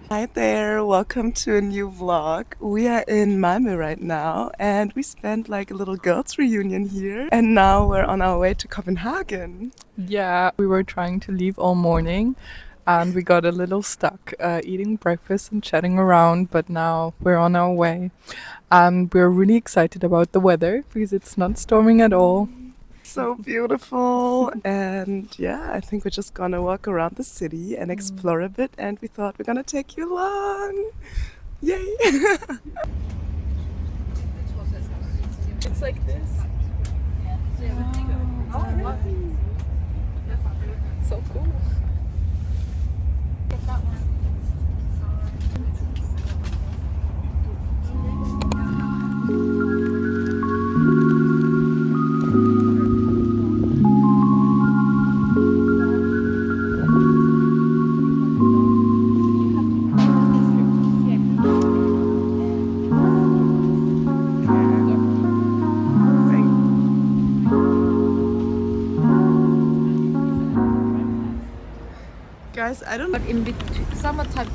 Hi there, welcome to a new vlog. We are in Malmö right now and we spent like a little girls reunion here and now we're on our way to Copenhagen. Yeah, we were trying to leave all morning and we got a little stuck eating breakfast and chatting around, but now we're on our way. And we're really excited about the weather because it's not storming at all. So beautiful and yeah, I think we're just gonna walk around the city and explore a bit and we thought we're gonna take you along. Yay! It's like this. So cool. Guys, I don't But in between, summer type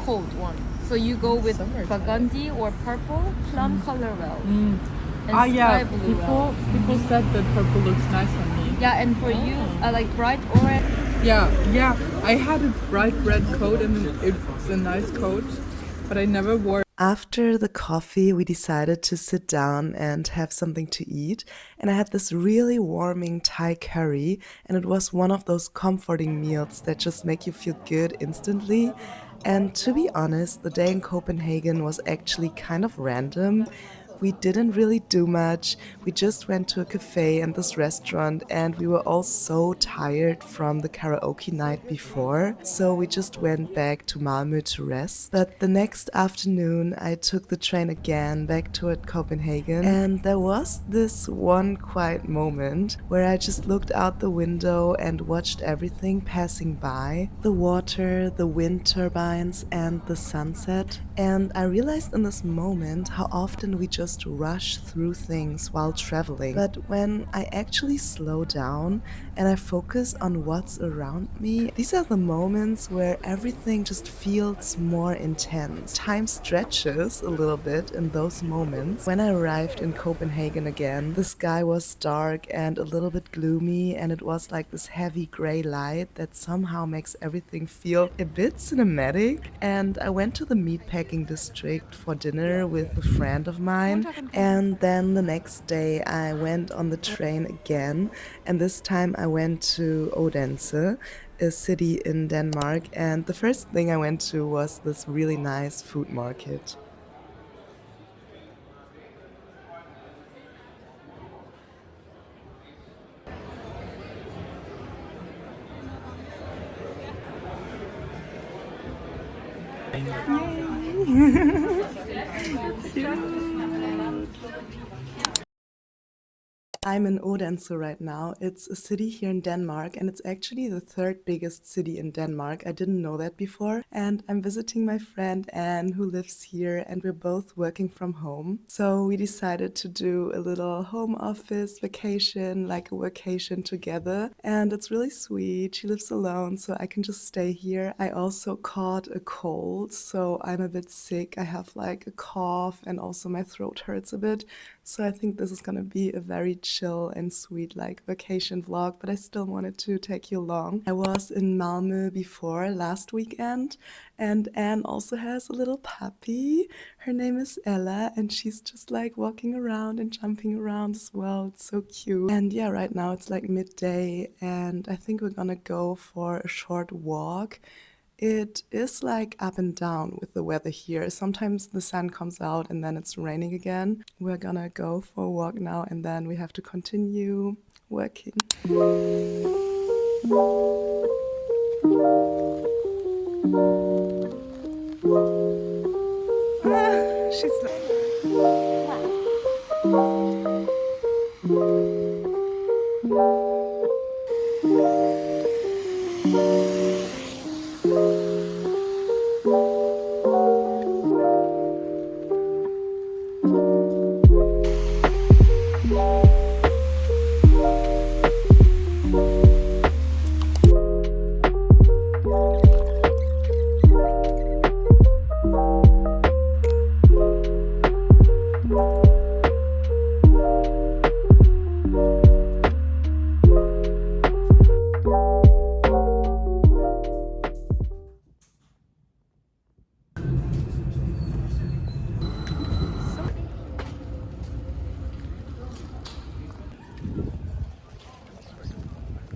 cold one. So you go with burgundy or purple, plum color well, and sky blue well. People said that purple looks nice on me. Yeah, and for you, like bright orange. Yeah. I had a bright red coat and it's a nice coat, but I never wore. After the coffee, we decided to sit down and have something to eat. And I had this really warming Thai curry, and it was one of those comforting meals that just make you feel good instantly. And to be honest, the day in Copenhagen was actually kind of random. We didn't really do much. We just went to a cafe and this restaurant, and we were all so tired from the karaoke night before. So we just went back to Malmö to rest. But the next afternoon, I took the train again back toward Copenhagen, and there was this one quiet moment where I just looked out the window and watched everything passing by, the water, the wind turbines, and the sunset. And I realized in this moment how often we just rush through things while traveling. But when I actually slow down and I focus on what's around me, these are the moments where everything just feels more intense. Time stretches a little bit in those moments. When I arrived in Copenhagen again, the sky was dark and a little bit gloomy, and it was like this heavy gray light that somehow makes everything feel a bit cinematic. And I went to the meatpacking district for dinner with a friend of mine, and then the next day I went on the train again, and this time I went to Odense, a city in Denmark, and the first thing I went to was this really nice food market. I'm in Odense right now. It's a city here in Denmark, and it's actually the third biggest city in Denmark. I didn't know that before. And I'm visiting my friend Anne, who lives here, and we're both working from home. So we decided to do a little home office vacation, like a vacation together. And it's really sweet. She lives alone, so I can just stay here. I also caught a cold, so I'm a bit sick. I have like a cough, and also my throat hurts a bit. So I think this is gonna be a very chill and sweet like vacation vlog, but I still wanted to take you along. I was in Malmö before last weekend, and Anne also has a little puppy. Her name is Ella, and she's just like walking around and jumping around as well. It's so cute. And yeah, right now it's like midday, and I think we're gonna go for a short walk. It is like up and down with the weather here. Sometimes the sun comes out and then it's raining again. We're gonna go for a walk now and then we have to continue working. She's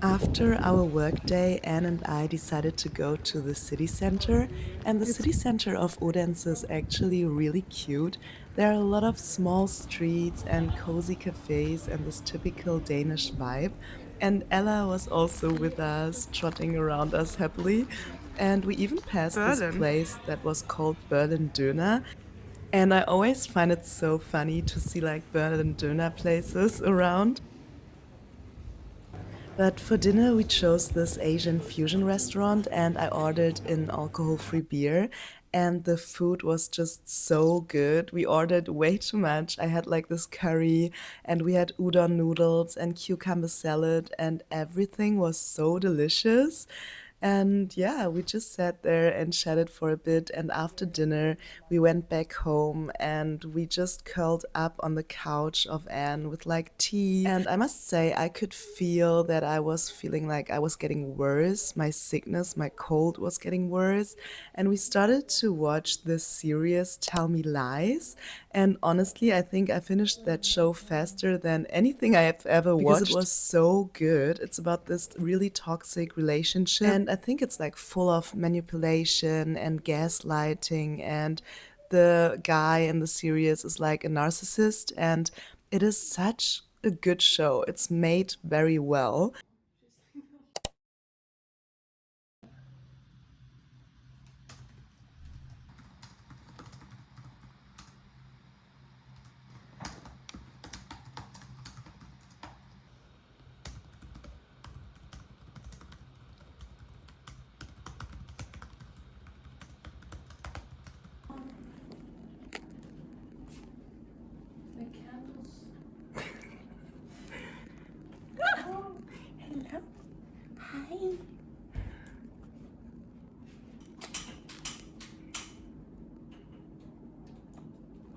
After our workday, Anne and I decided to go to the city center, and the city center of Odense is actually really cute. There are a lot of small streets and cozy cafes and this typical Danish vibe. And Ella was also with us, trotting around us happily. And we even passed this place that was called Berlin Döner. And I always find it so funny to see like Berlin Döner places around. But for dinner, we chose this Asian fusion restaurant and I ordered an alcohol free beer. And the food was just so good. We ordered way too much. I had like this curry, and we had udon noodles and cucumber salad, and everything was so delicious. And yeah, we just sat there and chatted for a bit. And after dinner, we went back home and we just curled up on the couch of Anne with like tea. And I must say, I could feel that I was feeling like I was getting worse. My sickness, my cold was getting worse. And we started to watch this series, Tell Me Lies. And honestly, I think I finished that show faster than anything I have ever watched because it was so good. It's about this really toxic relationship. And I think it's like full of manipulation and gaslighting. And the guy in the series is like a narcissist. And it is such a good show. It's made very well.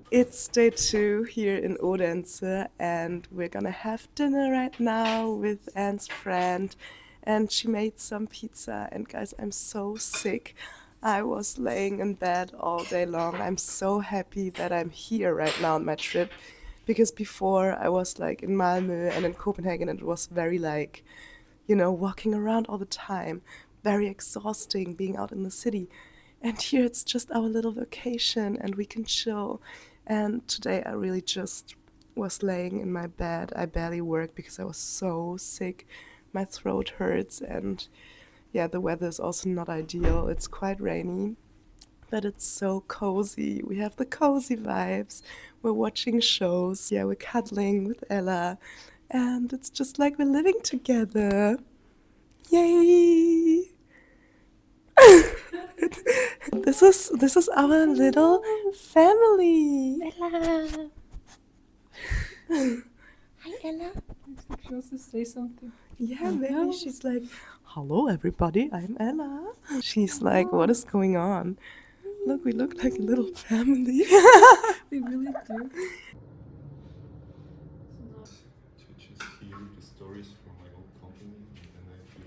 It's day 2 here in Odense, and we're gonna have dinner right now with Anne's friend. And she made some pizza. And guys, I'm so sick. I was laying in bed all day long. I'm so happy that I'm here right now on my trip, because before I was like in Malmö and in Copenhagen, and it was very like, walking around all the time, very exhausting being out in the city. And here it's just our little vacation and we can chill. And today I really just was laying in my bed. I barely worked because I was so sick. My throat hurts, and yeah, the weather is also not ideal. It's quite rainy, but it's so cozy. We have the cozy vibes. We're watching shows. Yeah, we're cuddling with Ella, and it's just like we're living together. Yay! This is our little family. Ella. Hi, Ella. She wants to say something. Yeah, maybe she's like, "Hello, everybody. I'm Ella." She's like, "What is going on?" Look, we look like a little family. We really do. To just hear the stories from my old company, and then I feel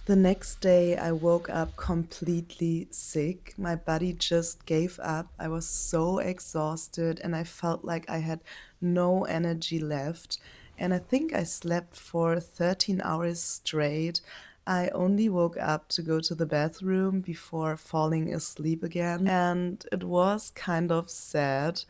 The next day, I woke up completely sick. My body just gave up. I was so exhausted and I felt like I had no energy left. And I think I slept for 13 hours straight. I only woke up to go to the bathroom before falling asleep again. And it was kind of sad.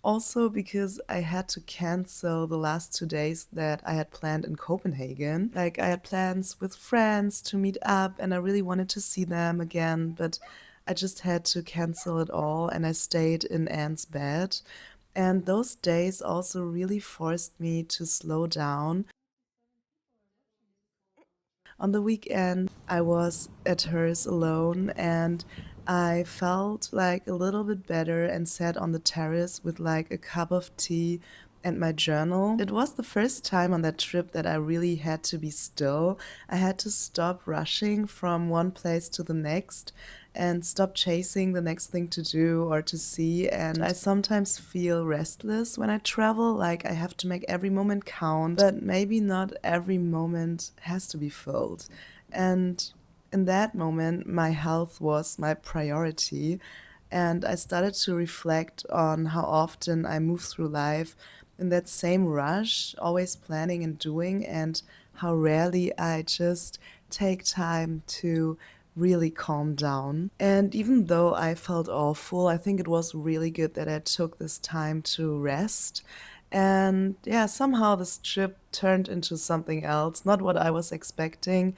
Also, because I had to cancel the last 2 days that I had planned in Copenhagen. Like, I had plans with friends to meet up, and I really wanted to see them again, but I just had to cancel it all, and I stayed in Anne's bed. And those days also really forced me to slow down. On the weekend, I was at hers alone and I felt like a little bit better and sat on the terrace with like a cup of tea and my journal. It was the first time on that trip that I really had to be still. I had to stop rushing from one place to the next and stop chasing the next thing to do or to see. And I sometimes feel restless when I travel, like I have to make every moment count, but maybe not every moment has to be filled. And in that moment, my health was my priority. And I started to reflect on how often I move through life in that same rush, always planning and doing, and how rarely I just take time to really calm down. And even though I felt awful, I think it was really good that I took this time to rest. And yeah, somehow this trip turned into something else, not what I was expecting,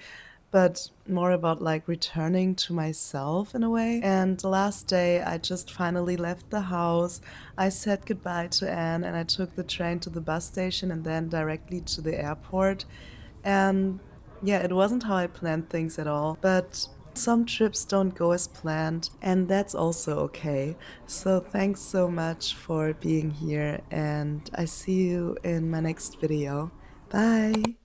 but more about like returning to myself in a way. And the last day, I just finally left the house. I said goodbye to Anne and I took the train to the bus station and then directly to the airport. And yeah, it wasn't how I planned things at all, but some trips don't go as planned, and that's also okay. So, thanks so much for being here, and I see you in my next video. Bye!